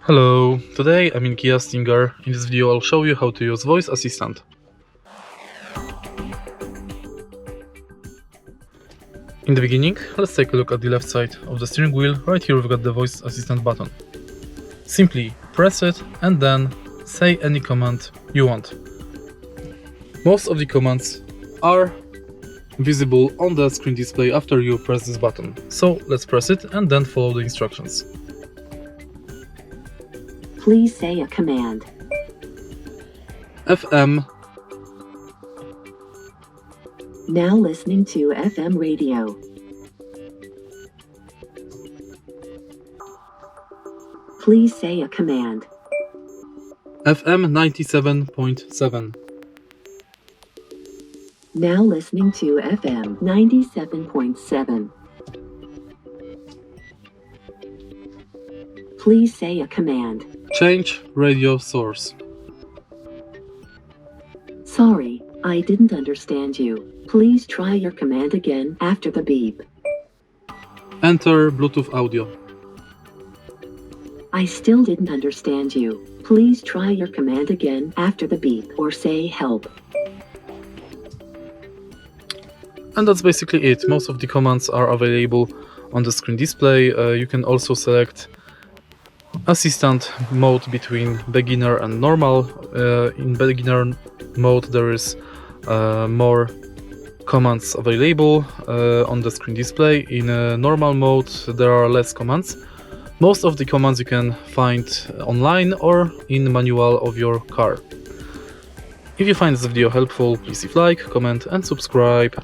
Hello, today I'm in Kia Stinger. In this video I'll show you how to use voice assistant. In the beginning, let's take a look at the left side of the steering wheel. Right here we've got the voice assistant button. Simply press it and then say any command you want. Most of the commands are visible on the screen display after you press this button. So let's press it and then follow the instructions. Please say a command. FM. Now listening to FM radio. Please say a command. FM 97.7. Now listening to FM 97.7. Please say a command. Change radio source. Sorry, I didn't understand you. Please try your command again after the beep. Enter Bluetooth audio. I still didn't understand you. Please try your command again after the beep or say help. And that's basically it. Most of the commands are available on the screen display. You can also select assistant mode between beginner and normal. In beginner mode there is more commands available on the screen display. In normal mode there are less commands. Most of the commands you can find online or in the manual of your car. If you find this video helpful, please leave like, comment and subscribe.